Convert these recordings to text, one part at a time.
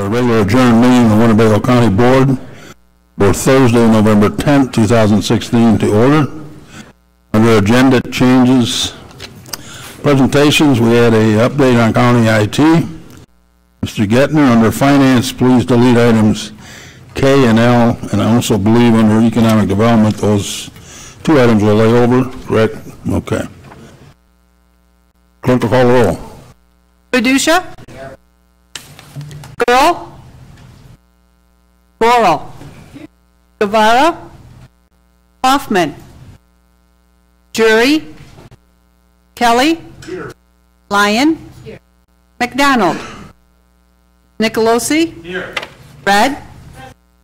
regular adjourned meeting of the Winnebago County Board for Thursday, November 10th, 2016 to order. Under agenda changes, presentations, we had a update on county IT. Mr. Gettner, under finance, please delete items K and L, and I also believe under economic development, those two items will lay over, correct? Okay. Clerk will call the roll. Badusha? Here. Girl? Goral? Guevara? Hoffman? Jury? Kelly? Here. Lyon? Here. McDonald? Nicolosi? Here. Red?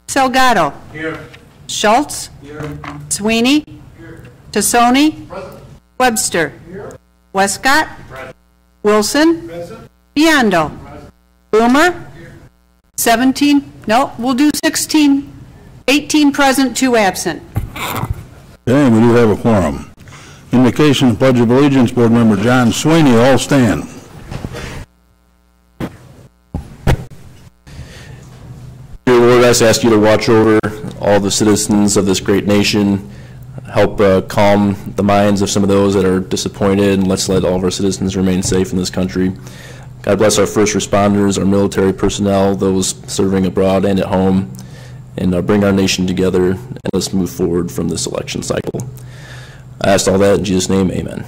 Salgado? Here. Schultz? Here. Sweeney? Here. Tassoni? Present. Webster? Here. Westcott? Present. Wilson? Present. Biondo? Present. Boomer? Here. 17, no, we'll do 16, 18 present, 2 absent. Okay, we do have a quorum. Invocation of Pledge of Allegiance, Board Member John Sweeney, all stand. Dear Lord, I ask you to watch over all the citizens of this great nation, help calm the minds of some of those that are disappointed, and let's let all of our citizens remain safe in this country. God bless our first responders, our military personnel, those serving abroad and at home, and bring our nation together, and let's move forward from this election cycle. I ask all that in Jesus' name, amen.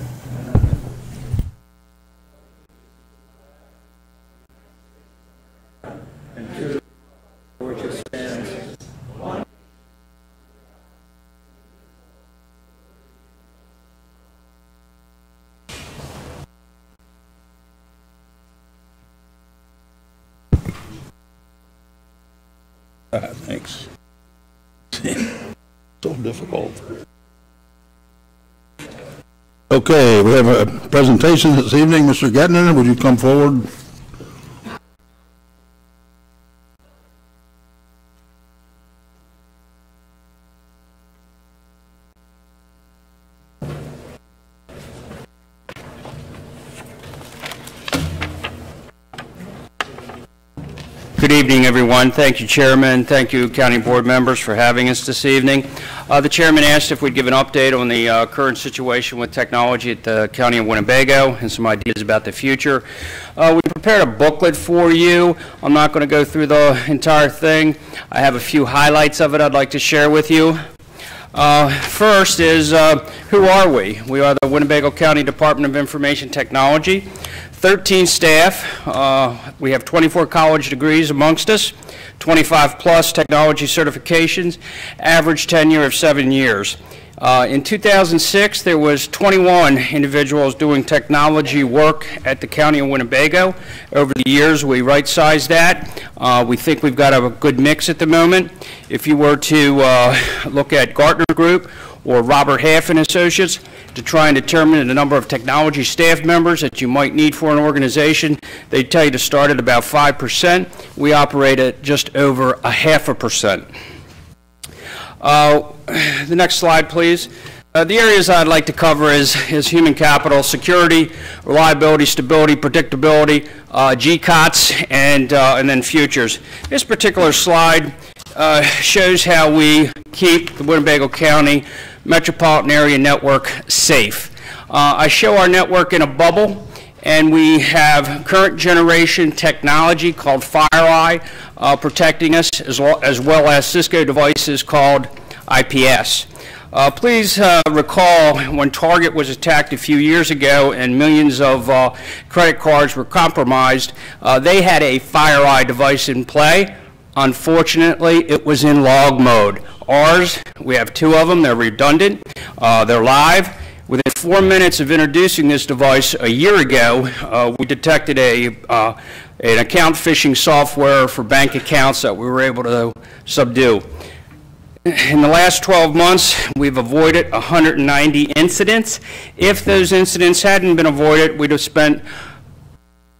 Thanks. So difficult. Okay, we have a presentation this evening. Mr. Gettner, would you come forward? Good evening, everyone. Thank you, Chairman. Thank you, County Board members, for having us this evening. The Chairman asked if we'd give an update on the current situation with technology at the County of Winnebago and some ideas about the future. We prepared a booklet for you. I'm not going to go through the entire thing. I have a few highlights of it I'd like to share with you. First is, who are we? We are the Winnebago County Department of Information Technology. 13 staff. We have 24 college degrees amongst us, 25 plus technology certifications, average tenure of 7 years. In 2006, there was 21 individuals doing technology work at the County of Winnebago. Over the years, we right-sized that. We think we've got a good mix at the moment. If you were to look at Gartner Group or Robert Half and Associates to try and determine the number of technology staff members that you might need for an organization, they tell you to start at about 5%. We operate at just over 0.5%. The next slide, please. The areas I'd like to cover is human capital, security, reliability, stability, predictability, GCOTS, and then futures. This particular slide shows how we keep the Winnebago County metropolitan area network safe. I show our network in a bubble, and we have current generation technology called FireEye protecting us, as well as Cisco devices called IPS. Please recall when Target was attacked a few years ago and millions of credit cards were compromised, they had a FireEye device in play. Unfortunately, it was in log mode. Ours, we have 2 of them. They're redundant. They're live. Within 4 minutes of introducing this device a year ago, we detected an account phishing software for bank accounts that we were able to subdue. In the last 12 months, we've avoided 190 incidents. If those incidents hadn't been avoided, we'd have spent,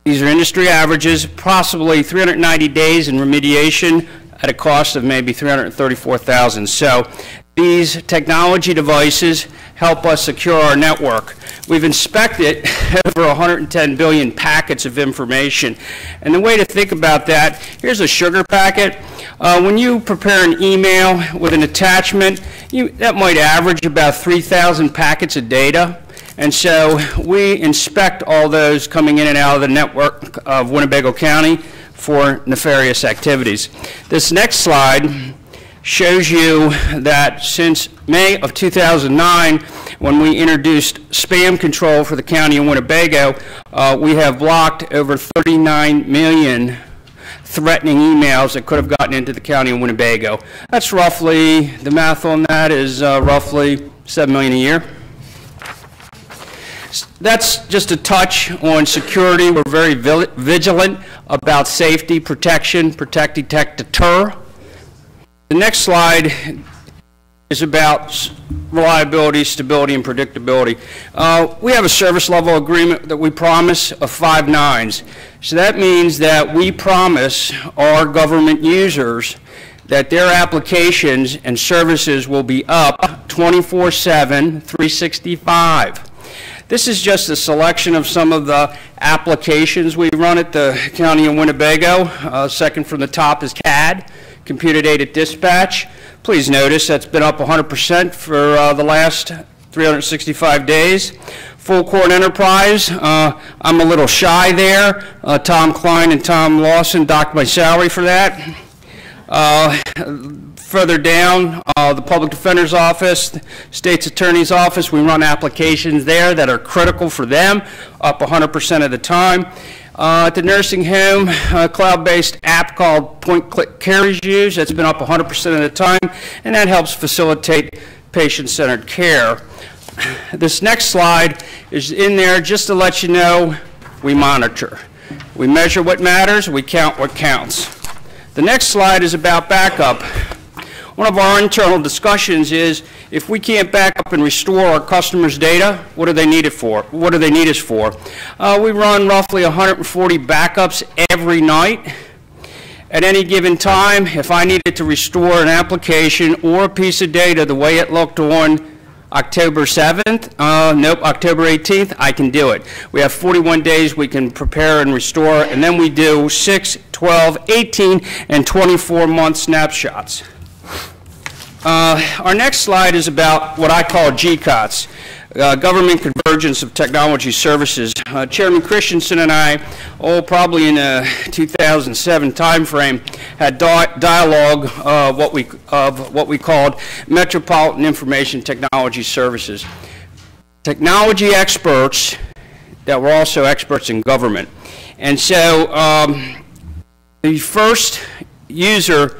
these are industry averages, possibly 390 days in remediation at a cost of maybe $334,000. So These technology devices help us secure our network. We've inspected over 110 billion packets of information. And the way to think about that, here's a sugar packet. When you prepare an email with an attachment, that might average about 3,000 packets of data. And so we inspect all those coming in and out of the network of Winnebago County for nefarious activities. This next slide shows you that since May of 2009, when we introduced spam control for the county of Winnebago, we have blocked over 39 million threatening emails that could have gotten into the county of Winnebago. That's roughly, the math on that is roughly $7 million a year. That's just a touch on security. We're very vigilant about safety, protection, protect, detect, deter. The next slide is about reliability, stability, and predictability. We have a service level agreement that we promise of 5 nines. So that means that we promise our government users that their applications and services will be up 24/7, 365. This is just a selection of some of the applications we run at the County of Winnebago. Second from the top is CAD, Computer Aided Dispatch. Please notice that's been up 100% for the last 365 days. Full Court Enterprise, I'm a little shy there. Tom Klein and Tom Lawson docked my salary for that. Further down, the Public Defender's Office, State's Attorney's Office, we run applications there that are critical for them, up 100% of the time. At the nursing home, a cloud-based app called Point Click Care is used. That's been up 100% of the time, and that helps facilitate patient-centered care. This next slide is in there just to let you know we monitor. We measure what matters, we count what counts. The next slide is about backup. One of our internal discussions is if we can't back up and restore our customers' data, what do they need it for? What do they need us for? We run roughly 140 backups every night. At any given time, if I needed to restore an application or a piece of data the way it looked on October 7th, October 18th, I can do it. We have 41 days we can prepare and restore, and then we do 6, 12, 18, and 24-month snapshots. Our next slide is about what I call GCOTS, Government Convergence of Technology Services. Chairman Christensen and I, probably in the 2007 timeframe, had dialogue of what we called Metropolitan Information Technology Services. Technology experts that were also experts in government. And so the first user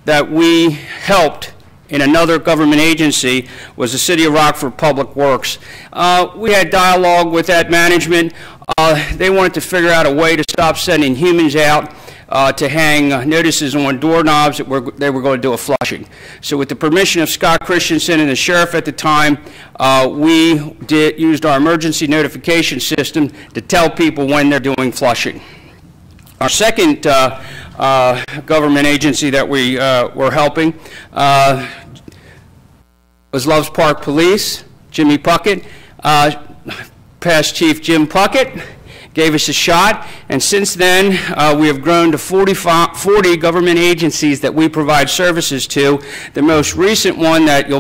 that we helped in another government agency was the City of Rockford Public Works. We had dialogue with that management. They wanted to figure out a way to stop sending humans out to hang notices on doorknobs that they were going to do a flushing. So with the permission of Scott Christensen and the sheriff at the time, we used our emergency notification system to tell people when they're doing flushing. Our second government agency that we were helping was Loves Park Police, Jimmy Puckett. Past Chief Jim Puckett gave us a shot, and since then we have grown to 40 government agencies that we provide services to. The most recent one that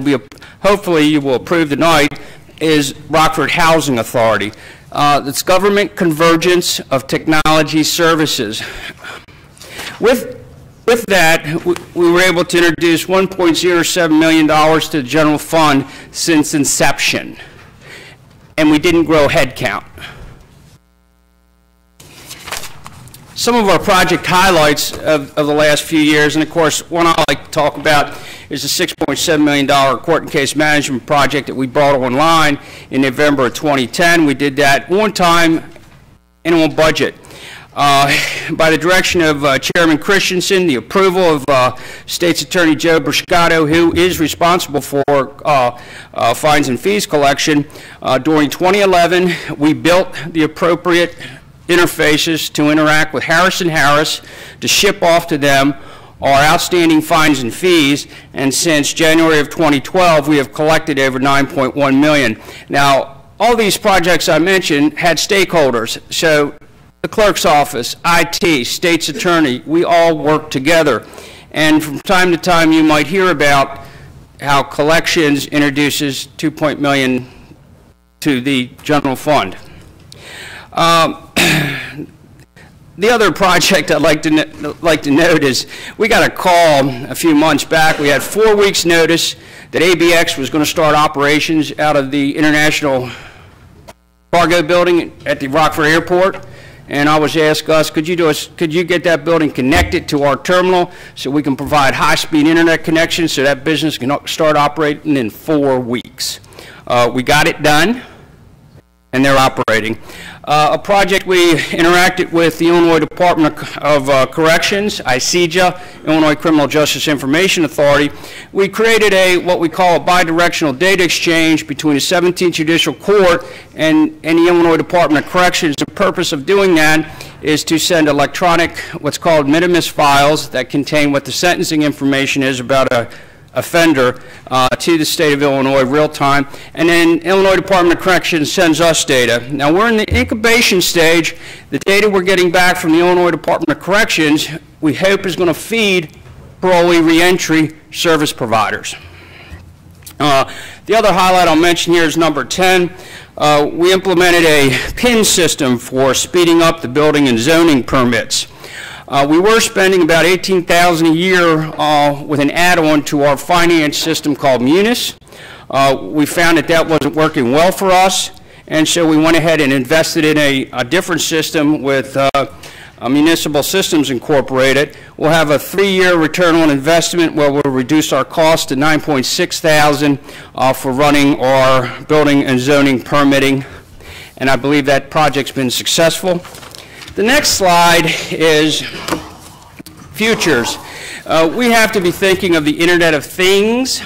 hopefully you will approve tonight is Rockford Housing Authority. It's Government Convergence of Technology Services. With that, we were able to introduce $1.07 million to the general fund since inception, and we didn't grow headcount. Some of our project highlights of the last few years, and of course, one I like to talk about is the $6.7 million court and case management project that we brought online in November of 2010. We did that on time and on budget. By the direction of Chairman Christensen, the approval of State's Attorney Joe Briscato, who is responsible for fines and fees collection, during 2011, we built the appropriate interfaces to interact with Harris & Harris to ship off to them our outstanding fines and fees, and since January of 2012, we have collected over $9.1 million. Now, all these projects I mentioned had stakeholders, so the clerk's office, IT, state's attorney, we all work together. And from time to time, you might hear about how collections introduces $2 million to the general fund. The other project I'd like to note is we got a call a few months back. We had 4 weeks' notice that ABX was going to start operations out of the International Cargo Building at the Rockford Airport. And I was asked, Gus, could you get that building connected to our terminal so we can provide high-speed internet connection so that business can start operating in 4 weeks? We got it done, and they're operating. A project we interacted with the Illinois Department of Corrections, ICJA, Illinois Criminal Justice Information Authority. We created what we call a bidirectional data exchange between the 17th Judicial Court and the Illinois Department of Corrections. The purpose of doing that is to send electronic, what's called minimus files that contain what the sentencing information is about a offender to the state of Illinois real time, and then Illinois Department of Corrections sends us data. Now we're in the incubation stage. The data we're getting back from the Illinois Department of Corrections we hope is going to feed parolee reentry service providers. The other highlight I'll mention here is number 10. We implemented a PIN system for speeding up the building and zoning permits. We were spending about $18,000 a year with an add-on to our finance system called Munis. We found that wasn't working well for us, and so we went ahead and invested in a different system with Municipal Systems Incorporated. We'll have a 3-year return on investment where we'll reduce our cost to $9,600 for running our building and zoning permitting, and I believe that project's been successful. The next slide is futures. We have to be thinking of the Internet of Things.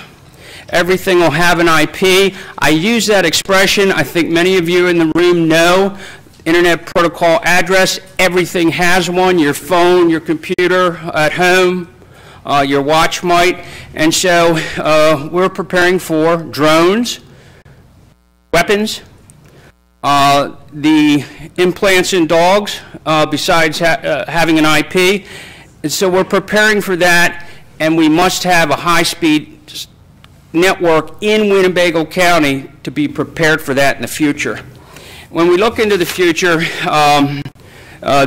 Everything will have an IP. I use that expression. I think many of you in the room know Internet Protocol address. Everything has one, your phone, your computer at home, your watch might. And so we're preparing for drones, weapons, the implants in dogs, besides having an IP. And so we're preparing for that, and we must have a high-speed network in Winnebago County to be prepared for that in the future. When we look into the future,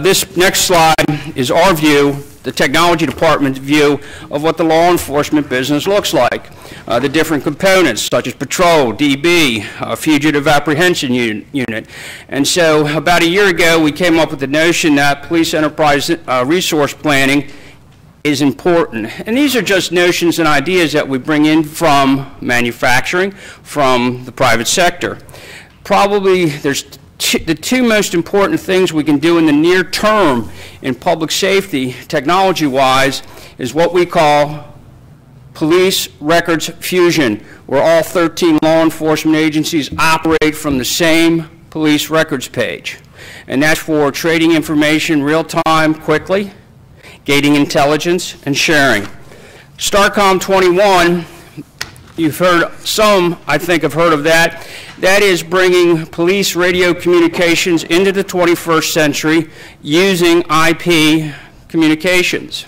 this next slide is our view, the technology department's view of what the law enforcement business looks like. The different components such as patrol, DB, fugitive apprehension unit. And so about a year ago we came up with the notion that police enterprise resource planning is important. And these are just notions and ideas that we bring in from manufacturing, from the private sector. Probably there's the two most important things we can do in the near term in public safety, technology-wise, is what we call police records fusion, where all 13 law enforcement agencies operate from the same police records page. And that's for trading information real-time, quickly, gating intelligence, and sharing. STARCOM 21, you've heard, some I think have heard of that. That is bringing police radio communications into the 21st century using IP communications.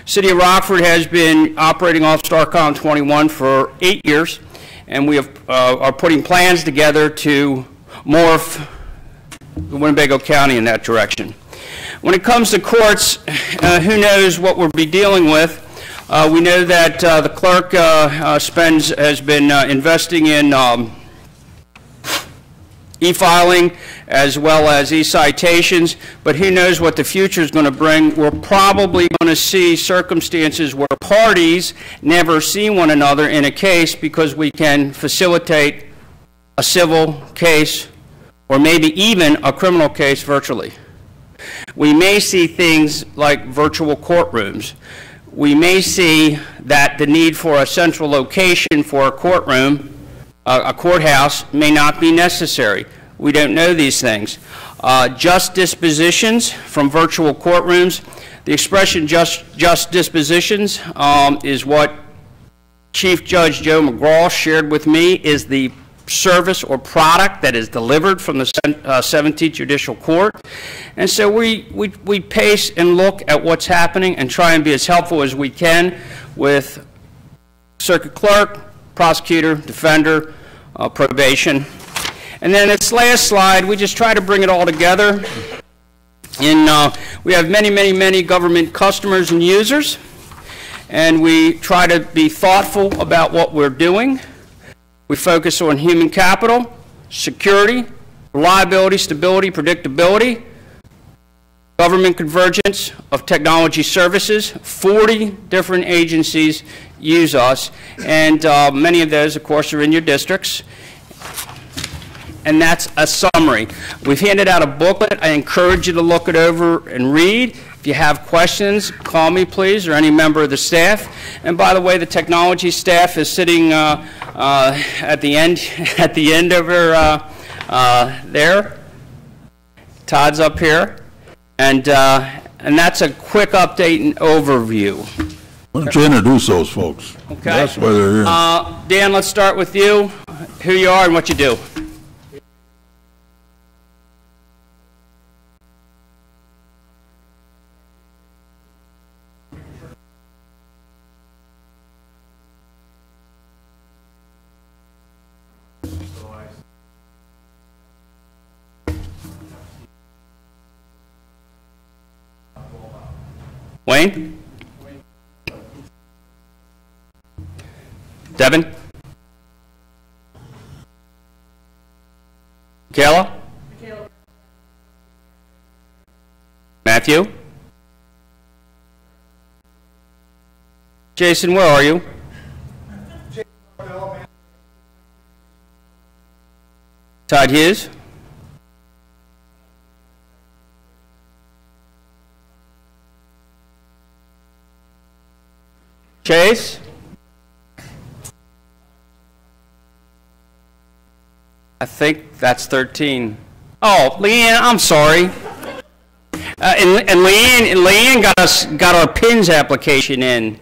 City of Rockford has been operating off STARCOM 21 for 8 years, and we are putting plans together to morph the Winnebago County in that direction. When it comes to courts, who knows what we'll be dealing with. We know that the clerk has been investing in e-filing as well as e-citations, but who knows what the future is going to bring. We're probably going to see circumstances where parties never see one another in a case because we can facilitate a civil case or maybe even a criminal case virtually. We may see things like virtual courtrooms. We may see that the need for a central location for a courtroom, a courthouse, may not be necessary. We don't know these things. Just dispositions from virtual courtrooms. The expression just dispositions is what Chief Judge Joe McGraw shared with me is the service or product that is delivered from the 17th Judicial Court. And so we pace and look at what's happening and try and be as helpful as we can with circuit clerk, prosecutor, defender, probation. And then this last slide, we just try to bring it all together. And we have many government customers and users, and we try to be thoughtful about what we're doing. We focus on human capital, security, reliability, stability, predictability, government convergence of technology services. 40 different agencies use us, and many of those, of course, are in your districts. And that's a summary. We've handed out a booklet. I encourage you to look it over and read. If you have questions, call me, please, or any member of the staff. And by the way, the technology staff is sitting at the end over there. Todd's up here, and that's a quick update and overview. Why don't you introduce those folks? Okay. That's why they're here. Dan, let's start with you. Who you are and what you do. Wayne? Devin? Kayla? Matthew? Jason, where are you? Todd Hughes? Chase? I think that's 13. Oh, Leanne, I'm sorry. And Leanne got our PINS application in.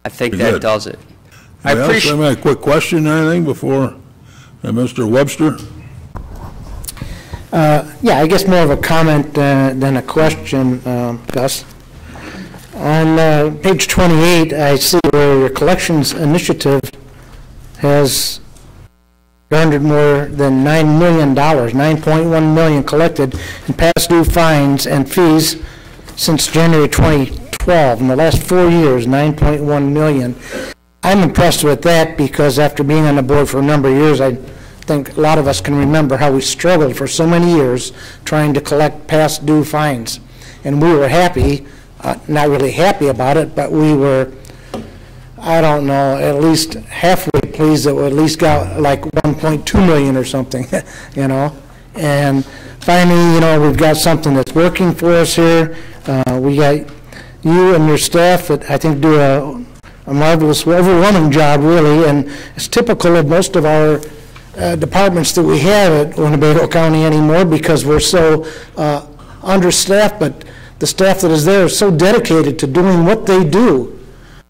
I think that does it. I appreciate. A quick question or anything before Mr. Webster? Yeah, I guess more of a comment than a question, Gus. On page 28, I see where your collections initiative has garnered more than $9 million, $9.1 million collected in past due fines and fees since January 2012. In the last 4 years, $9.1 million. I'm impressed with that because after being on the board for a number of years, I think a lot of us can remember how we struggled for so many years trying to collect past due fines. And we were happy, not really happy about it, but we were, I don't know, at least halfway pleased that we at least got like 1.2 million or something, you know. And finally, you know, we've got something that's working for us here. We got you and your staff that I think do a marvelous, overwhelming job, really, and it's typical of most of our departments that we have at Winnebago County anymore because we're so understaffed, but the staff that is there is so dedicated to doing what they do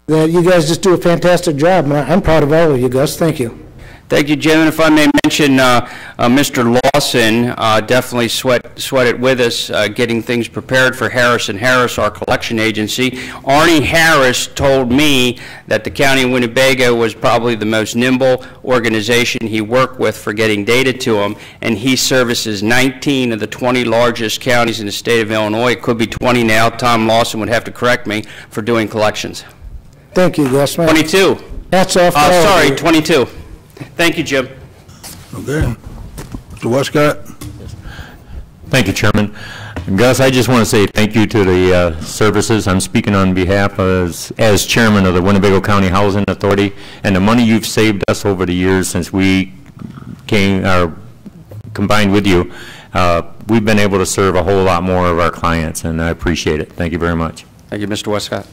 that you guys just do a fantastic job. And I'm proud of all of you, Gus. Thank you. Thank you, Jim. And if I may mention, Mr. Lawson definitely sweated with us getting things prepared for Harris & Harris, our collection agency. Arnie Harris told me that the County of Winnebago was probably the most nimble organization he worked with for getting data to him, and he services 19 of the 20 largest counties in the state of Illinois. It could be 20 now. Tom Lawson would have to correct me for doing collections. Thank you, Gus. 22. That's off. Sorry, 22. Thank you, Jim. Okay. Mr. Westcott? Thank you, Chairman. Gus, I just want to say thank you to the services. I'm speaking on behalf as Chairman of the Winnebago County Housing Authority, and the money you've saved us over the years since we combined with you, we've been able to serve a whole lot more of our clients, and I appreciate it. Thank you very much. Thank you, Mr. Westcott.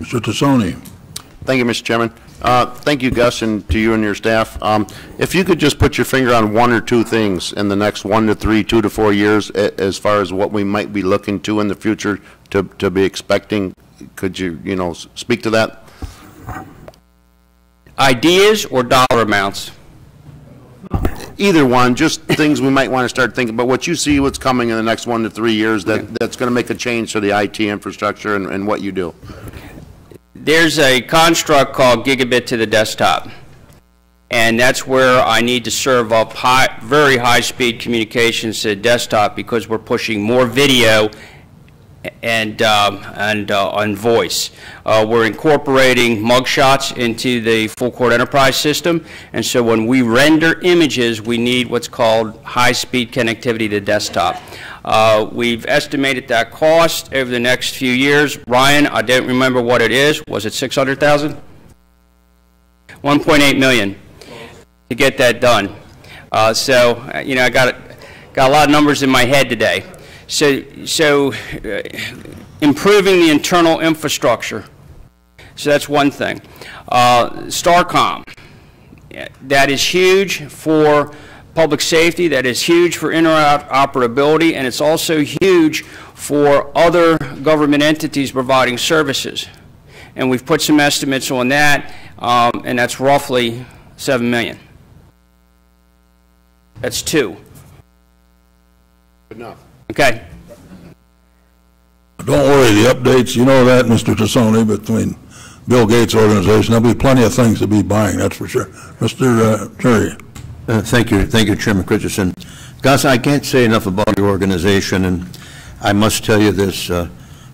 Mr. Tassoni? Thank you, Mr. Chairman. Thank you, Gus, and to you and your staff. If you could just put your finger on one or two things in the next 1 to 3, 2 to 4 years, as far as what we might be looking to in the future to be expecting, could you, speak to that? Ideas or dollar amounts? Either one, just things we might want to start thinking, but what you see, what's coming in the next 1 to 3 years, that's going to make a change to the IT infrastructure and what you do. There's a construct called gigabit to the desktop, and that's where I need to serve up very high-speed communications to the desktop because we're pushing more video and on voice. We're incorporating mugshots into the full court enterprise system, and so when we render images, we need what's called high-speed connectivity to desktop. We've estimated that cost over the next few years. Ryan, I don't remember what it is. Was it 600,000? 1.8 million to get that done. So I got a lot of numbers in my head today. So improving the internal infrastructure. So that's one thing. STARCOM, that is huge for public safety, that is huge for interoperability, and it's also huge for other government entities providing services. And we've put some estimates on that, and that's roughly $7 million. That's 2. Good enough. Okay. Don't worry, the updates, you know that, Mr. Tassone, between Bill Gates' organization, there'll be plenty of things to be buying, that's for sure. Mr. Jury. Thank you, Chairman Christensen. Gus, I can't say enough about your organization, and I must tell you this,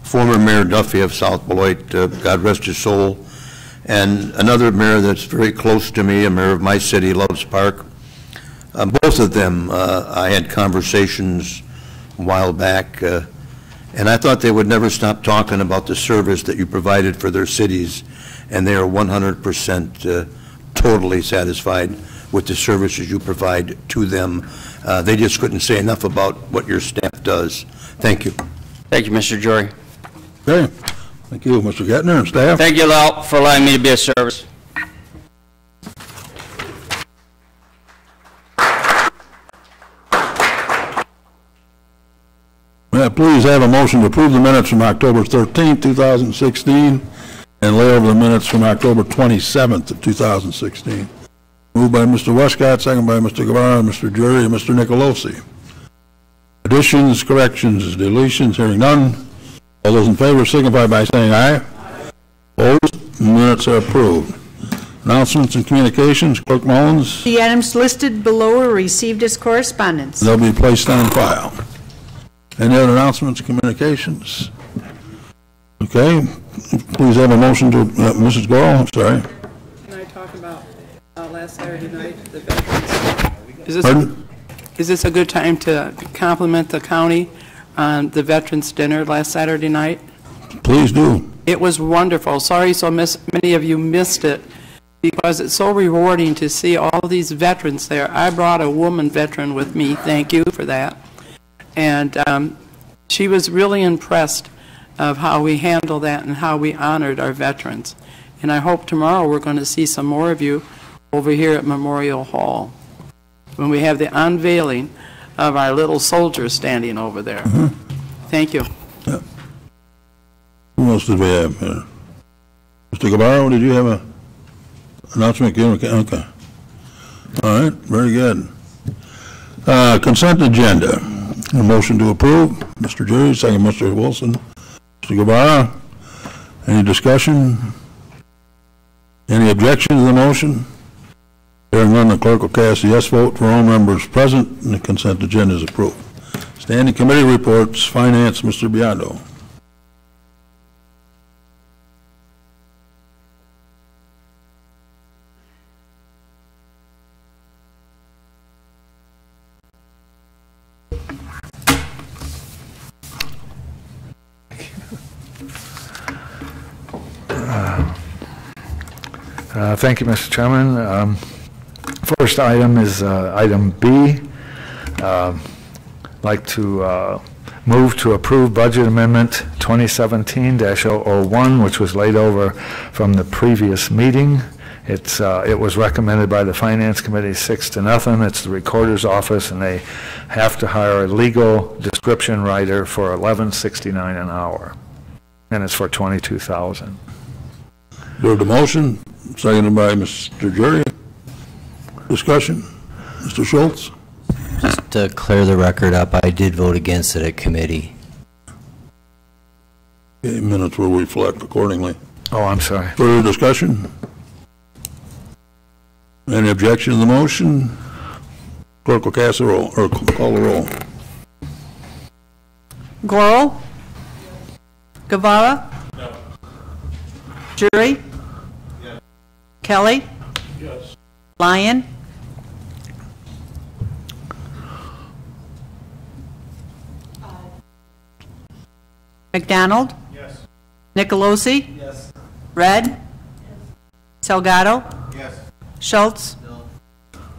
former Mayor Duffy of South Beloit, God rest his soul, and another mayor that's very close to me, a mayor of my city, Loves Park, both of them, I had conversations a while back, and I thought they would never stop talking about the service that you provided for their cities, and they are 100% totally satisfied with the services you provide to them. They just couldn't say enough about what your staff does. Thank you. Thank you, Mr. Jury. Okay. Thank you, Mr. Gettner and staff. Thank you, Lal, for allowing me to be of service. May I please have a motion to approve the minutes from October 13th, 2016, and lay over the minutes from October 27th of 2016. Moved by Mr. Westcott, second by Mr. Guevara, Mr. Jury, and Mr. Nicolosi. Additions, corrections, deletions, hearing none. All those in favor signify by saying aye. Opposed? Minutes are approved. Announcements and communications, Clerk Mullins. The items listed below are received as correspondence. They'll be placed on file. Any other announcements and communications? Okay. Please have a motion to, Mrs. Goral, I'm sorry. Can I talk about last Saturday night, the veterans? Pardon? Is this a good time to compliment the county on the veterans dinner last Saturday night? Please do. It was wonderful. Sorry so many of you missed it, because it's so rewarding to see all these veterans there. I brought a woman veteran with me. Thank you for that. And she was really impressed of how we handled that and how we honored our veterans. And I hope tomorrow we're going to see some more of you over here at Memorial Hall when we have the unveiling of our little soldiers standing over there. Thank you. Yeah. Who else did we have here? Mr. Guevara, did you have an announcement? Okay. All right, very good. Consent agenda. A motion to approve. Mr. Jury, second Mr. Wilson. Mr. Guevara, any discussion? Any objection to the motion? Hearing none, the clerk will cast a yes vote for all members present, and the consent agenda is approved. Standing committee reports, Finance, Mr. Biondo. Thank you, Mr. Chairman. First item is item B. I'd like to move to approve budget amendment 2017-001, which was laid over from the previous meeting, It was recommended by the Finance Committee 6-0. It's the Recorder's Office, and they have to hire a legal description writer for $11.69 an hour, and it's for $22,000. Heard the motion, seconded by Mr. Jerry. Discussion. Mr. Schultz? Just to clear the record up, I did vote against it at committee. Okay, minutes will reflect accordingly. Oh, I'm sorry. Further discussion? Any objection to the motion? Clerk will cast the roll, or call the roll. Gorel? Guevara? No. Jury? Yes. Kelly? Yes. Lyon? McDonald? Yes. Nicolosi? Yes. Red? Yes. Salgado? Yes. Schultz? No.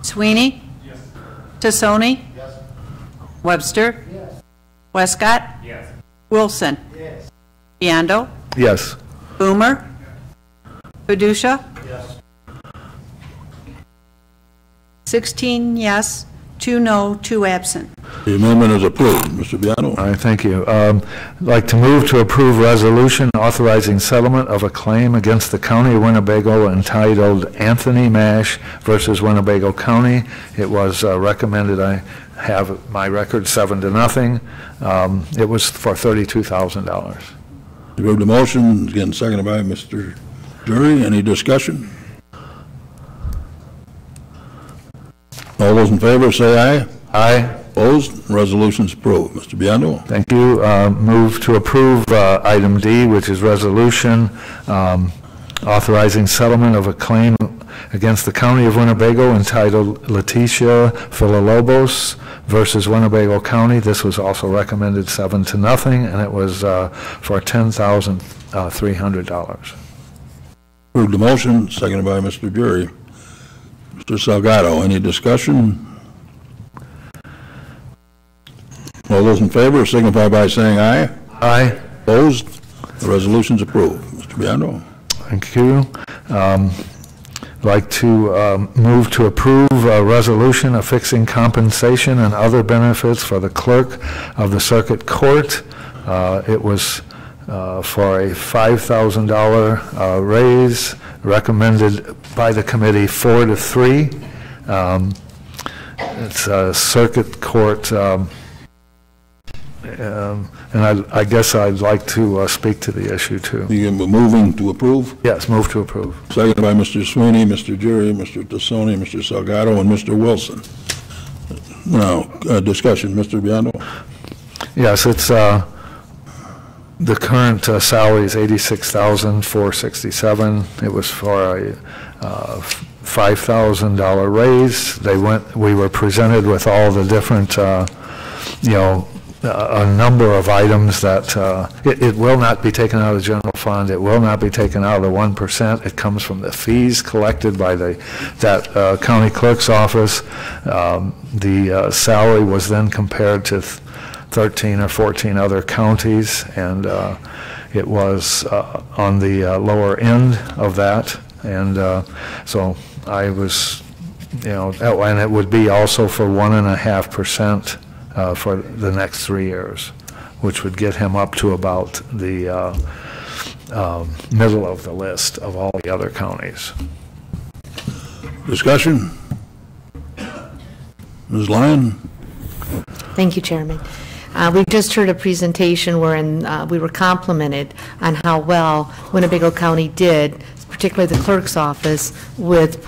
Sweeney? Yes. Tassoni? Yes. Webster? Yes. Westcott? Yes. Wilson? Yes. Biondo? Yes. Boomer? Padusha? Yes. 16 yes, 2 no, 2 absent. The amendment is approved. Mr. Biondo? All right, thank you. I'd like to move to approve resolution authorizing settlement of a claim against the County of Winnebago entitled Anthony Mash versus Winnebago County. It was recommended, I have my record 7-0. It was for $32,000. You heard the motion, again seconded by Mr. Jury. Any discussion? All those in favor say aye. Aye. Opposed? Resolution's approved. Mr. Biondo? Thank you. Move to approve item D, which is resolution authorizing settlement of a claim against the County of Winnebago entitled Leticia Villalobos versus Winnebago County. This was also recommended 7-0, and it was for $10,300. Heard the motion, seconded by Mr. Jury. Mr. Salgado, any discussion? All those in favor signify by saying aye. Aye. Opposed? The resolution's approved. Mr. Biondo? Thank you. I'd like to move to approve a resolution affixing compensation and other benefits for the clerk of the circuit court. It was for a $5,000 raise, recommended by the committee 4-3. It's a circuit court, and I guess I'd like to speak to the issue too. You moving to approve? Yes, move to approve. Seconded by Mr. Sweeney, Mr. Jury, Mr. Tassoni, Mr. Salgado, and Mr. Wilson. Now, discussion, Mr. Biondo? Yes, it's the current salary is $86,467. It was for a $5,000 raise. We were presented with all the different, a number of items that it will not be taken out of the general fund. It will not be taken out of the 1%. It comes from the fees collected by that county clerk's office. The salary was then compared to 13 or 14 other counties, and it was on the lower end of that. And so I was, and it would be also for 1.5%. For the next 3 years, which would get him up to about the middle of the list of all the other counties. Discussion? Ms. Lyon? Thank you, Chairman. We just heard a presentation wherein we were complimented on how well Winnebago County did, particularly the clerk's office, with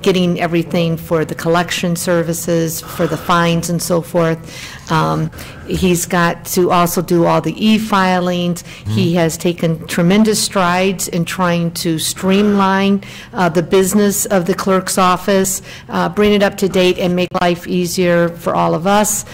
getting everything for the collection services, for the fines and so forth. He's got to also do all the e-filings. He has taken tremendous strides in trying to streamline the business of the clerk's office, bring it up to date, and make life easier for all of us.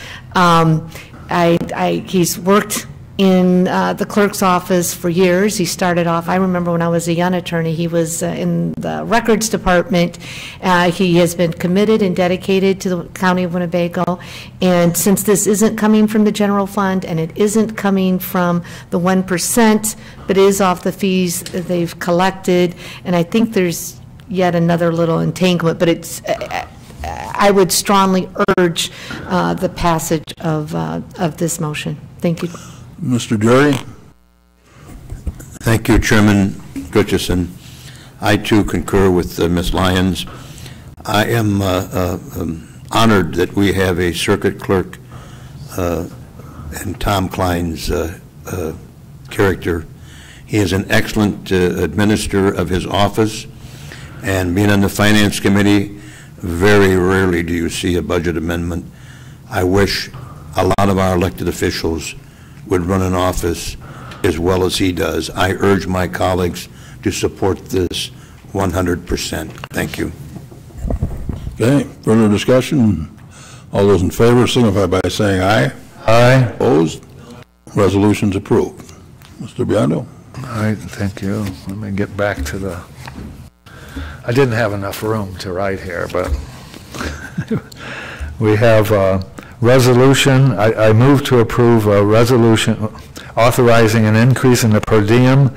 He's worked in the clerk's office for years. He started off, I remember when I was a young attorney, he was in the records department. He has been committed and dedicated to the County of Winnebago. And since this isn't coming from the general fund and it isn't coming from the 1%, but is off the fees that they've collected, and I think there's yet another little entanglement, but it's, I would strongly urge the passage of this motion. Thank you. Mr. Drury? Thank you, Chairman Richardson. I too concur with Ms. Lyons. I am honored that we have a circuit clerk and Tom Klein's character. He is an excellent administrator of his office, and being on the Finance Committee, very rarely do you see a budget amendment. I wish a lot of our elected officials would run an office as well as he does. I urge my colleagues to support this 100%. Thank you. Okay, further discussion? All those in favor signify by saying aye. Aye. Opposed? Resolution's approved. Mr. Biondo? All right, thank you. Let me get back to the, I didn't have enough room to write here, but we have resolution. I move to approve a resolution authorizing an increase in the per diem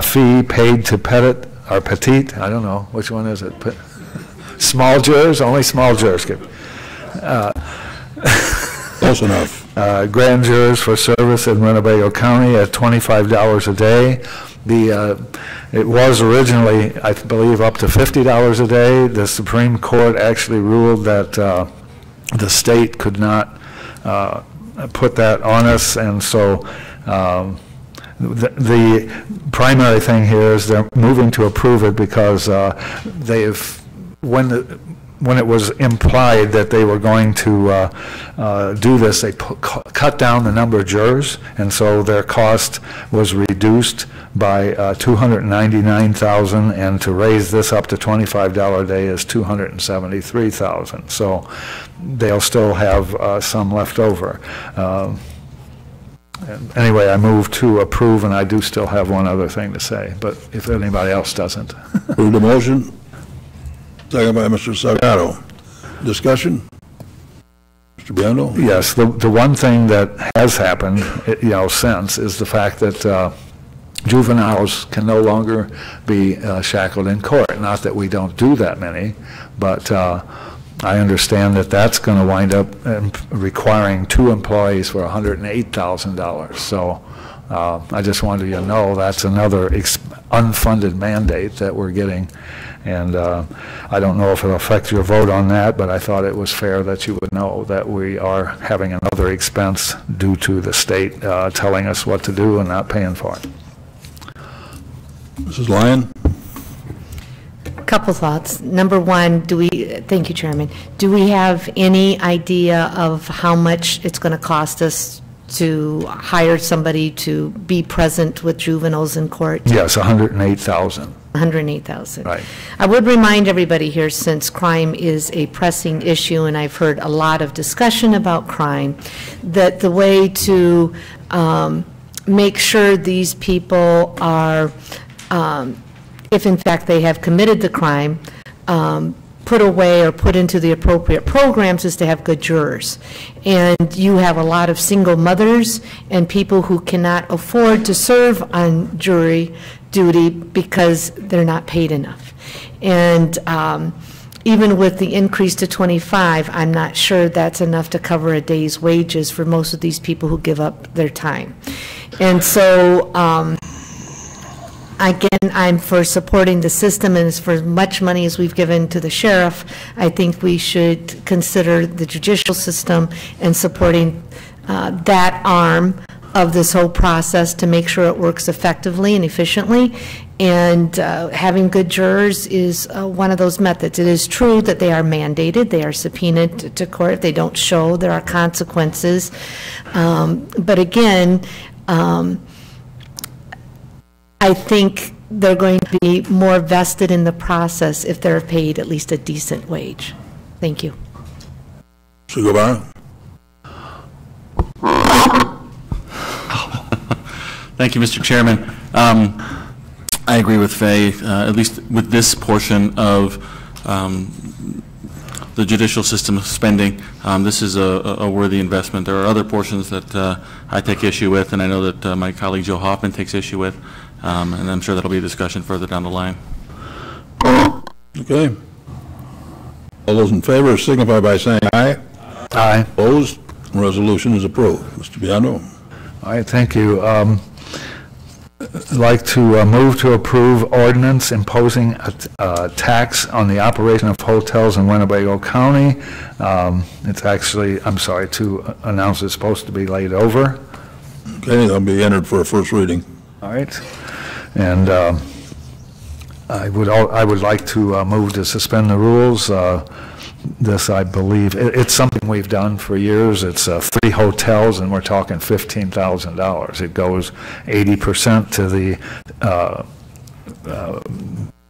fee paid to petite, I don't know, which one is it? Small jurors, only small jurors get. Close enough. Grand jurors for service in Winnebago County at $25 a day. It was originally, I believe, up to $50 a day. The Supreme Court actually ruled that the state could not put that on us, and so the primary thing here is they're moving to approve it because they've, when it was implied that they were going to do this, they cut down the number of jurors, and so their cost was reduced by $299,000, and to raise this up to $25 a day is $273,000. So they'll still have some left over. Anyway, I move to approve, and I do still have one other thing to say, but if anybody else doesn't. Move the motion. Second by Mr. Salgado. Discussion? Mr. Biondo? Yes, the one thing that has happened, since, is the fact that juveniles can no longer be shackled in court. Not that we don't do that many, but I understand that that's going to wind up requiring 2 employees for $108,000. So I just wanted you to know that's another unfunded mandate that we're getting. And I don't know if it'll affect your vote on that, but I thought it was fair that you would know that we are having another expense due to the state telling us what to do and not paying for it. Mrs. Lyon? Couple thoughts. Number one, thank you, Chairman, do we have any idea of how much it's going to cost us to hire somebody to be present with juveniles in court? Yes, $108,000. $108,000. Right. I would remind everybody here, since crime is a pressing issue, and I've heard a lot of discussion about crime, that the way to make sure these people are, if in fact they have committed the crime, put away or put into the appropriate programs, is to have good jurors. And you have a lot of single mothers and people who cannot afford to serve on jury duty because they're not paid enough. And even with the increase to 25, I'm not sure that's enough to cover a day's wages for most of these people who give up their time. And so again, I'm for supporting the system, and as for as much money as we've given to the sheriff, I think we should consider the judicial system and supporting that arm of this whole process to make sure it works effectively and efficiently. And having good jurors is one of those methods. It is true that they are mandated, they are subpoenaed to court. If they don't show, there are consequences. But again, I think they're going to be more vested in the process if they're paid at least a decent wage. Thank you. Mr. Guevara? Thank you, Mr. Chairman. I agree with Fay, at least with this portion of the judicial system spending. This is a worthy investment. There are other portions that I take issue with, and I know that my colleague Joe Hoffman takes issue with, and I'm sure that'll be a discussion further down the line. Okay. All those in favor signify by saying aye. Aye. Opposed? Resolution is approved. Mr. Biondo. All right, thank you. I'd like to move to approve ordinance imposing a tax on the operation of hotels in Winnebago County. It's actually, I'm sorry, to announce it's supposed to be laid over. Okay, that'll be entered for a first reading. All right. And I would like to move to suspend the rules. This, I believe, it's something we've done for years. It's 3 hotels, and we're talking $15,000. It goes 80% to the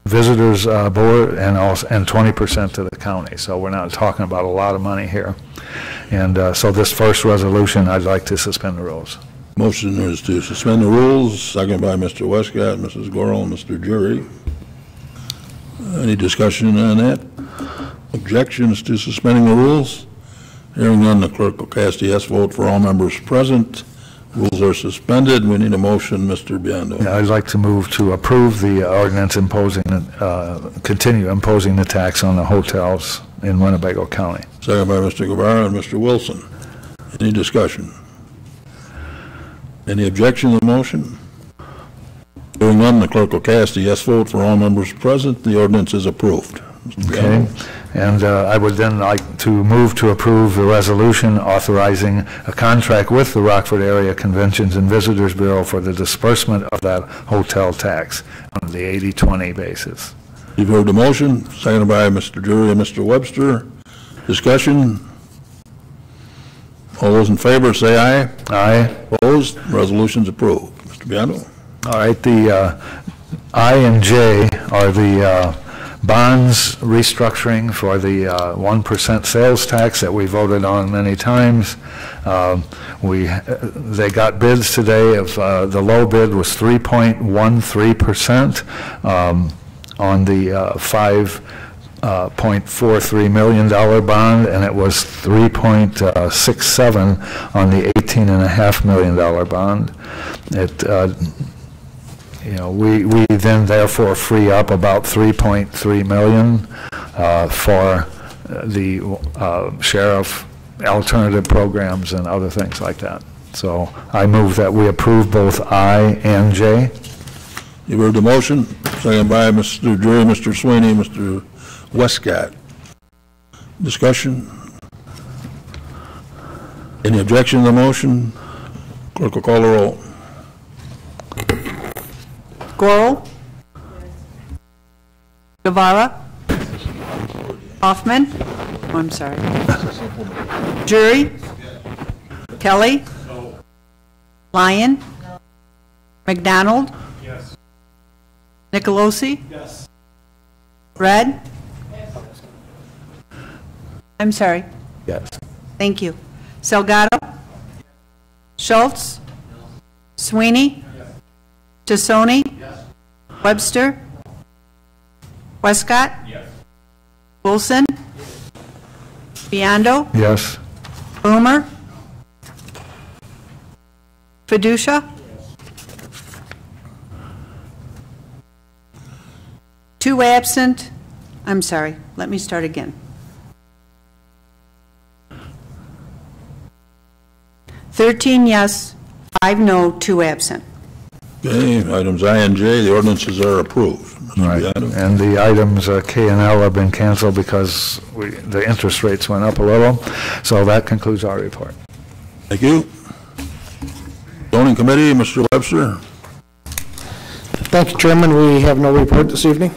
visitors board and 20% to the county. So we're not talking about a lot of money here. And so this first resolution, I'd like to suspend the rules. Motion is to suspend the rules, second by Mr. Westcott, Mrs. Gorel, and Mr. Jury. Any discussion on that? Objections to suspending the rules? Hearing none, the clerk will cast a yes vote for all members present. Rules are suspended. We need a motion, Mr. Biondo. Yeah, I'd like to move to approve the ordinance imposing, continue imposing the tax on the hotels in Winnebago County. Second by Mr. Guevara and Mr. Wilson. Any discussion? Any objection to the motion? Hearing none, the clerk will cast a yes vote for all members present. The ordinance is approved. Okay, and I would then like to move to approve the resolution authorizing a contract with the Rockford Area Conventions and Visitors Bureau for the disbursement of that hotel tax on the 80-20 basis. You've heard the motion, seconded by Mr. Jury and Mr. Webster. Discussion? All those in favor say aye. Aye. Opposed? Resolution's approved. Mr. Biondo. All right, the I and J are the bonds restructuring for the 1% sales tax that we voted on many times. They got bids today of the low bid was 3.13% on the $5.43 million bond, and it was 3.67 on the $18.5 million bond. It we then therefore free up about 3.3 million for the share of alternative programs and other things like that. So I move that we approve both I and J. You've heard the motion, seconded by Mr. Jury, Mr. Sweeney, Mr. Westcott. Discussion? Any objection to the motion? Clerk will call the roll. Gorel? Guevara? Hoffman? Oh, I'm sorry. Jury? Kelly? Lyon? McDonald? Yes. Nicolosi? Yes. Red? I'm sorry. Yes. Thank you. Salgado? Schultz? Sweeney? Tassoni? Yes. Webster? Westcott? Yes. Wilson? Biondo? Yes. Boomer? Fiducia? Two absent. I'm sorry. Let me start again. 13 yes, 5 no, 2 absent. Okay, items I and J, the ordinances are approved. Mr. Right, Biondo. and the items K and L have been canceled because the interest rates went up a little. So that concludes our report. Thank you. Zoning Committee, Mr. Webster. Thank you, Chairman. We have no report this evening.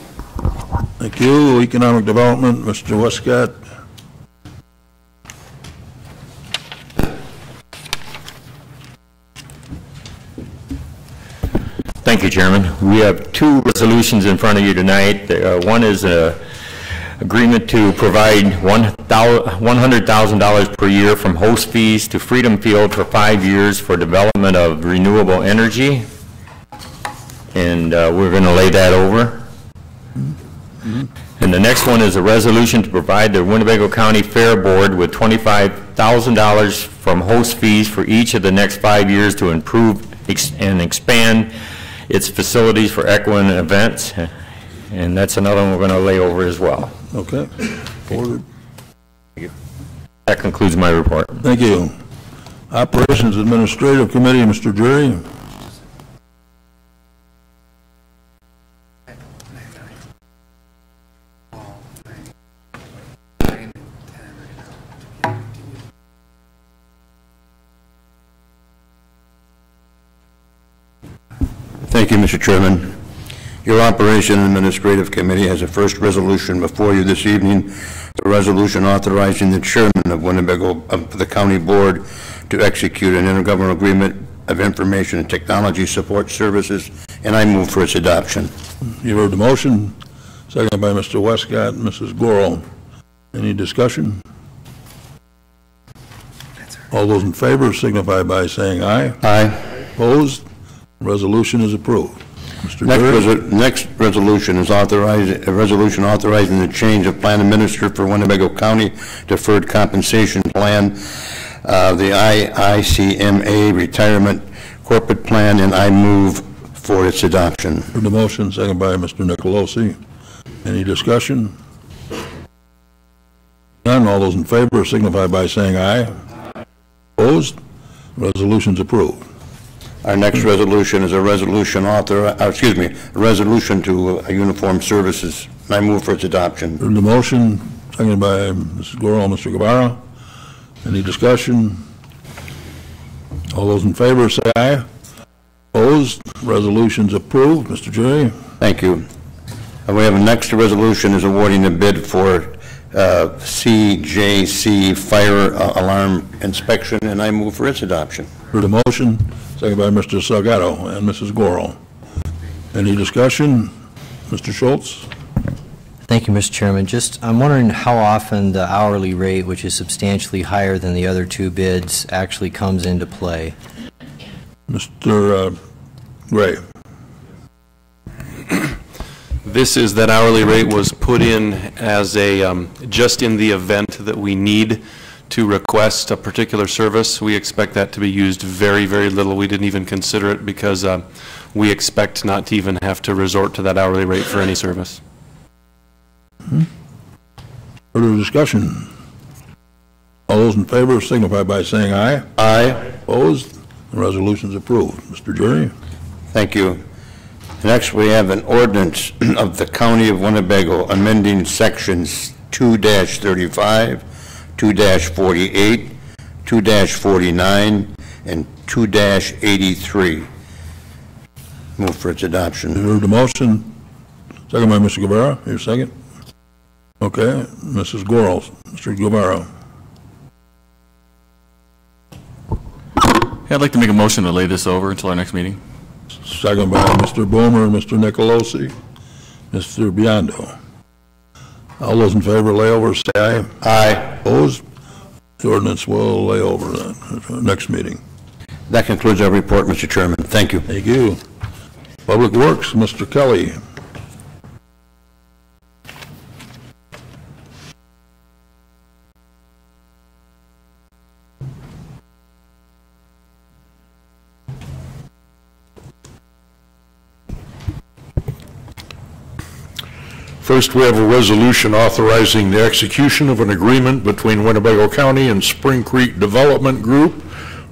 Thank you. Economic Development, Mr. Westcott. Thank you, Chairman. We have 2 resolutions in front of you tonight. One is an agreement to provide $100,000 per year from host fees to Freedom Field for 5 years for development of renewable energy. and we're going to lay that over. And the next one is a resolution to provide the Winnebago County Fair Board with $25,000 from host fees for each of the next 5 years to improve and expand its facilities for equine events. And that's another one we're going to lay over as well. Okay. Forward. That concludes my report. Thank you. Operations Administrative Committee, Mr. Drury. Thank you, Mr. Chairman. Your Operation Administrative Committee has a first resolution before you this evening, a resolution authorizing the chairman of Winnebago, of the County Board, to execute an intergovernmental agreement of information and technology support services, and I move for its adoption. You heard the motion, seconded by Mr. Westcott and Mrs. Gorel. Any discussion? All those in favor signify by saying aye. Aye. Opposed? Resolution is approved. Mr. Next resolution is a resolution authorizing the change of plan administrator for Winnebago County Deferred Compensation Plan, the ICMA Retirement Corporate Plan, and I move for its adoption. For the motion, seconded by Mr. Nicolosi. Any discussion? None. All those in favor signify by saying aye. Opposed? Resolution's approved. Our next resolution is a resolution resolution to uniform services. I move for its adoption. For the motion, seconded by Mrs. Gorel and Mr. Guevara. Any discussion? All those in favor say aye. Opposed? Resolution's approved. Mr. Jury. Thank you. We have a next resolution is awarding the bid for CJC fire alarm inspection, and I move for its adoption. For the motion, seconded by Mr. Salgado and Mrs. Gorel. Any discussion? Mr. Schultz? Thank you, Mr. Chairman. I'm wondering how often the hourly rate, which is substantially higher than the other two bids, actually comes into play. Mr. Gray. This is that hourly rate was put in as a, just in the event that we need to request a particular service. We expect that to be used very, very little. We didn't even consider it because we expect not to even have to resort to that hourly rate for any service. Further discussion? All those in favor signify by saying aye. Aye. Opposed? The resolution is approved. Mr. Jury? Thank you. Next, we have an ordinance of the County of Winnebago amending sections 2-35, 2-48, 2-49, and 2-83. Move for its adoption. You heard the motion. Second by Mr. Guevara. Your second? Okay. Mrs. Gorel. Mr. Guevara. Yeah, I'd like to make a motion to lay this over until our next meeting. Second by Mr. Boomer and Mr. Nicolosi. Mr. Biondo. All those in favor lay over, say aye. Aye. Opposed? The ordinance will lay over that next meeting. That concludes our report, Mr. Chairman. Thank you. Thank you. Public Works, Mr. Kelly. First, we have a resolution authorizing the execution of an agreement between Winnebago County and Spring Creek Development Group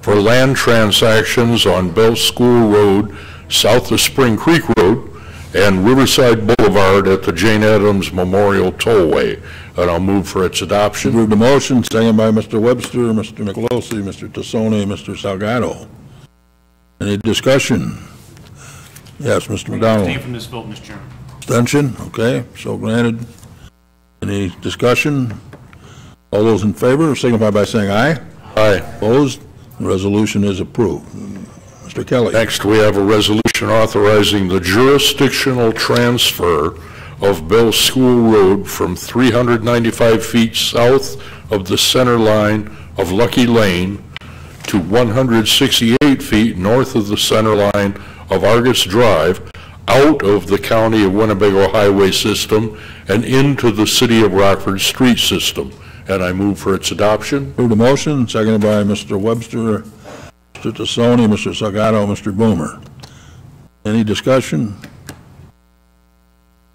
for land transactions on Bell School Road, south of Spring Creek Road, and Riverside Boulevard at the Jane Addams Memorial Tollway. And I'll move for its adoption. Move the motion, seconded by Mr. Webster, Mr. Nicolosi, Mr. Tassone, Mr. Salgado. Any discussion? Yes, Mr. McDonald. Abstain from this vote, Mr. Chairman. Abstention? Okay, so granted. Any discussion? All those in favor signify by saying aye. Aye. Opposed? The resolution is approved. Mr. Kelly. Next, we have a resolution authorizing the jurisdictional transfer of Bell School Road from 395 feet south of the center line of Lucky Lane to 168 feet north of the center line of Argus Drive out of the County of Winnebago highway system and into the City of Rockford street system. And I move for its adoption. Move the motion, seconded by Mr. Webster, Mr. Tassoni, Mr. Salgado, Mr. Boomer. Any discussion?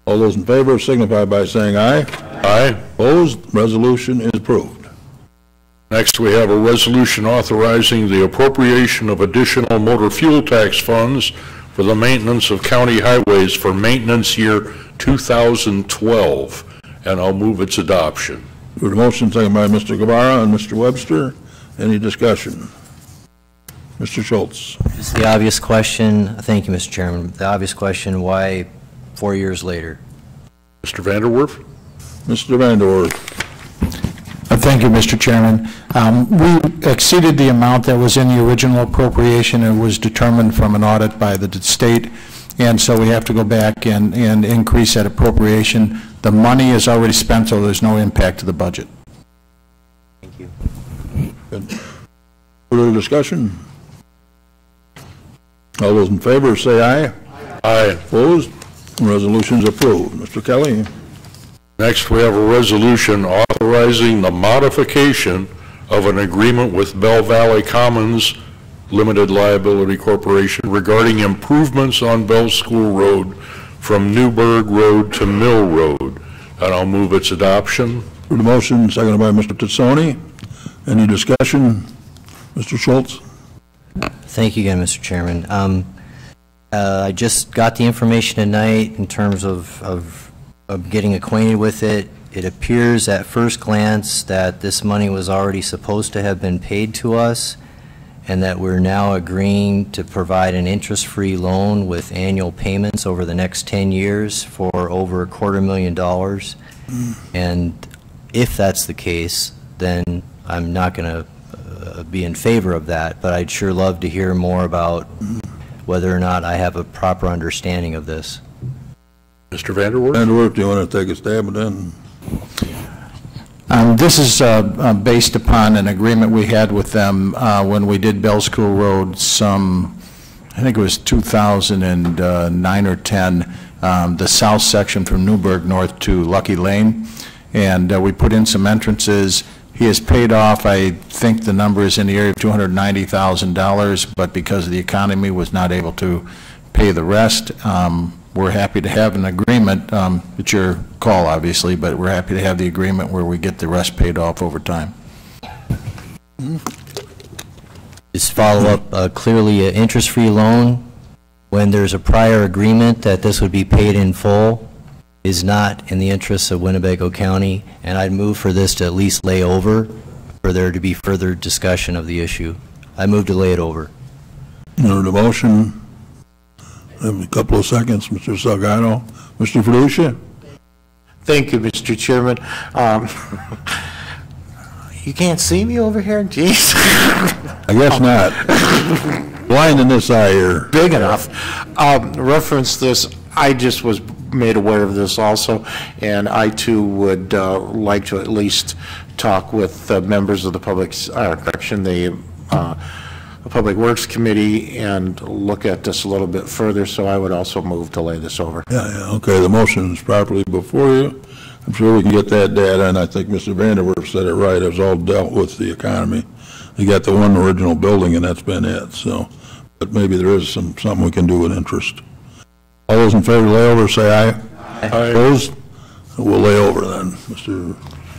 All those in favor signify by saying aye. Aye. Opposed? Resolution is approved. Next, we have a resolution authorizing the appropriation of additional motor fuel tax funds for the maintenance of county highways for maintenance year 2012, and I'll move its adoption. Move the motion, seconded by Mr. Guevara and Mr. Webster. Any discussion? Mr. Schultz. Just the obvious question, thank you, Mr. Chairman, the obvious question, why 4 years later? Mr. Vanderwerf? Mr. Vanderwerf. Thank you, Mr. Chairman. We exceeded the amount that was in the original appropriation. It was determined from an audit by the state, and so we have to go back and increase that appropriation. The money is already spent, so there's no impact to the budget. Thank you. Good. Further discussion? All those in favor say aye. Aye. Opposed? Resolution's approved. Mr. Kelly. Next, we have a resolution authorizing the modification of an agreement with Bell Valley Commons Limited Liability Corporation regarding improvements on Bell School Road from Newburgh Road to Mill Road, and I'll move its adoption. For the motion, seconded by Mr. Tassoni. Any discussion? Mr. Schultz. Thank you again, Mr. Chairman. I just got the information tonight in terms of getting acquainted with it. It appears at first glance that this money was already supposed to have been paid to us, and that we're now agreeing to provide an interest-free loan with annual payments over the next 10 years for over $250,000. And if that's the case, then I'm not going to be in favor of that, but I'd sure love to hear more about whether or not I have a proper understanding of this. Mr. Vanderwerf? Vanderwerf, do you want to take a stab at that? This is based upon an agreement we had with them when we did Bell School Road I think it was 2009 or 10, the south section from Newburgh north to Lucky Lane. And we put in some entrances. He has paid off, I think the number is in the area of $290,000, but because of the economy was not able to pay the rest. We're happy to have an agreement. It's your call, obviously, but we're happy to have the agreement where we get the rest paid off over time. Is follow-up clearly an interest-free loan when there's a prior agreement that this would be paid in full is not in the interests of Winnebago County, and I'd move for this to at least lay over for there to be further discussion of the issue. I move to lay it over. Under the motion. Have a couple of seconds, Mr. Salgado. Mr. Felucia? Thank you, Mr. Chairman. You can't see me over here? Jeez. I guess not. Blind in this eye here. Big enough. Reference this, I just was made aware of this also, and I too would like to at least talk with members of the Public Works Committee and look at this a little bit further, so I would also move to lay this over. Yeah, okay, the motion is properly before you. I'm sure we can get that data, and I think Mr. Vanderwerf said it right. It was all dealt with the economy. You got the one original building, and that's been it, so. But maybe there is something we can do with interest. All those in favor of lay over, say aye. Aye. Opposed? We'll lay over then, Mr.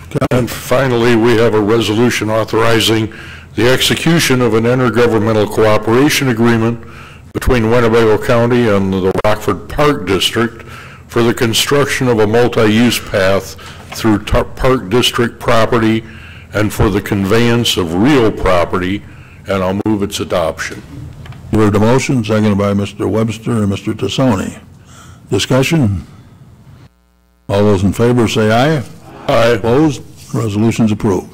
Kelly. And finally, we have a resolution authorizing the execution of an intergovernmental cooperation agreement between Winnebago County and the Rockford Park District for the construction of a multi-use path through Park District property and for the conveyance of real property, and I'll move its adoption. You heard the motion, seconded by Mr. Webster and Mr. Tassoni. Discussion? All those in favor say aye. Aye. Opposed? Resolution's approved.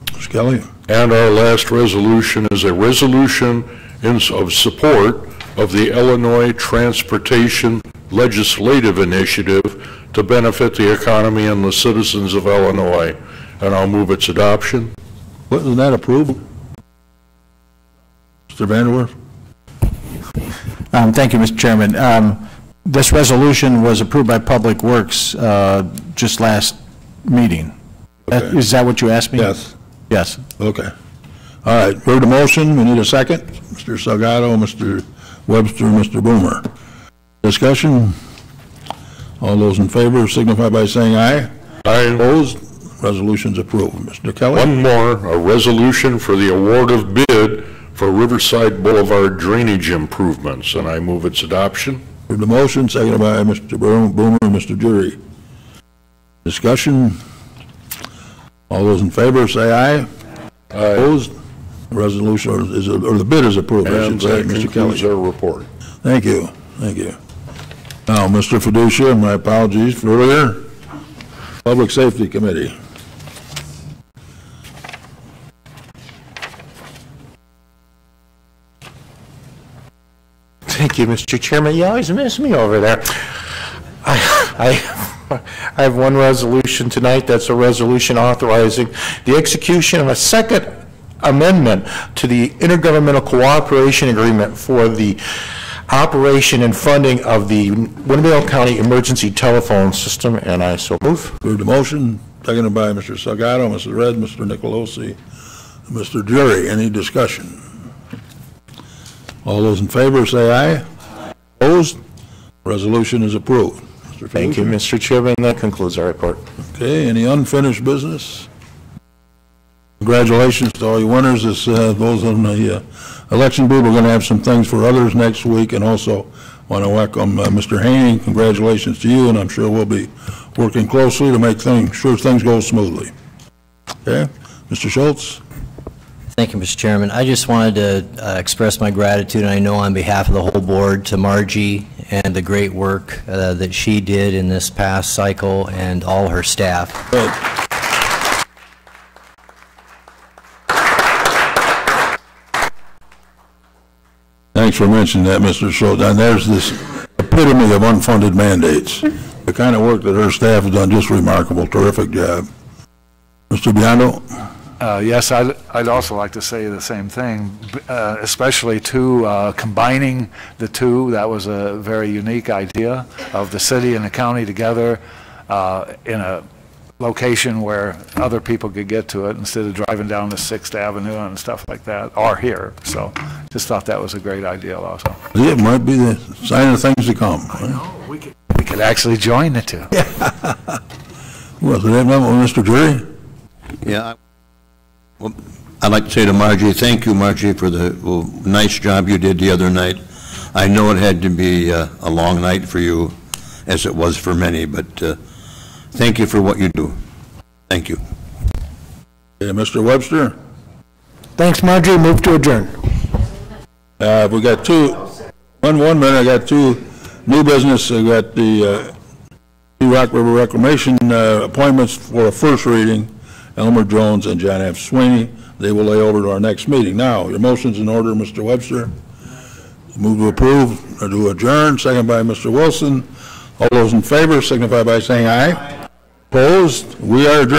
Mr. Kelly. And our last resolution is a resolution of support of the Illinois Transportation Legislative Initiative to benefit the economy and the citizens of Illinois, and I'll move its adoption. Wasn't that approved? Mr. Vanderwerf? Thank you, Mr. Chairman. This resolution was approved by Public Works just last meeting. Okay. Is that what you asked me? Yes. Yes. Okay. All right, heard the motion, we need a second. Mr. Salgado, Mr. Webster, Mr. Boomer. Discussion? All those in favor signify by saying aye. Aye. Opposed? Resolution's approved. Mr. Kelly? One more, a resolution for the award of bid for Riverside Boulevard drainage improvements, and I move its adoption. Heard the motion, seconded by Mr. Boomer and Mr. Jury. Discussion? All those in favor say aye. Aye. Opposed? The resolution is, or the bid is approved, I And should say, that Mr. concludes Kelly. our report. Thank you, thank you. Now, Mr. Fiducia, my apologies for earlier. Public Safety Committee. Thank you, Mr. Chairman. You always miss me over there. I have one resolution tonight. That's a resolution authorizing the execution of a second amendment to the Intergovernmental Cooperation Agreement for the operation and funding of the Winnebago County Emergency Telephone System, and I so move. Heard the motion, seconded by Mr. Salgado, Mr. Red, Mr. Nicolosi, Mr. Jury. Any discussion? All those in favor say aye. Opposed? Resolution is approved. Mr. Thank you, Mr. Chairman. That concludes our report. Okay, any unfinished business? Congratulations to all you winners. This, those on the election booth, we're going to have some things for others next week, and also want to welcome Mr. Haney. Congratulations to you, and I'm sure we'll be working closely to make sure things go smoothly. Okay, Mr. Schultz? Thank you, Mr. Chairman. I just wanted to express my gratitude, and I know on behalf of the whole board, to Margie and the great work that she did in this past cycle and all her staff. Good. Thanks for mentioning that, Mr. Schultz. And there's this epitome of unfunded mandates. The kind of work that her staff has done, just remarkable, terrific job. Mr. Biondo? Yes, I'd also like to say the same thing, especially to combining the two. That was a very unique idea of the city and the county together in a location where other people could get to it instead of driving down to 6th Avenue and stuff like that, or here. So just thought that was a great idea also. Yeah, it might be the sign of things to come. I know, we could actually join the two. Well, so that Mr. Jury? Yeah. Well, I'd like to say to Margie, thank you, Margie, for the nice job you did the other night. I know it had to be a long night for you, as it was for many, but thank you for what you do. Thank you. Okay, Mr. Webster? Thanks, Margie. Move to adjourn. We got one minute, I got two new business. I got the Rock River Reclamation appointments for a first reading. Elmer Jones and John F. Sweeney. They will lay over to our next meeting. Now, your motion's in order, Mr. Webster. Move to approve or to adjourn, second by Mr. Wilson. All those in favor signify by saying aye. Opposed? We are adjourned.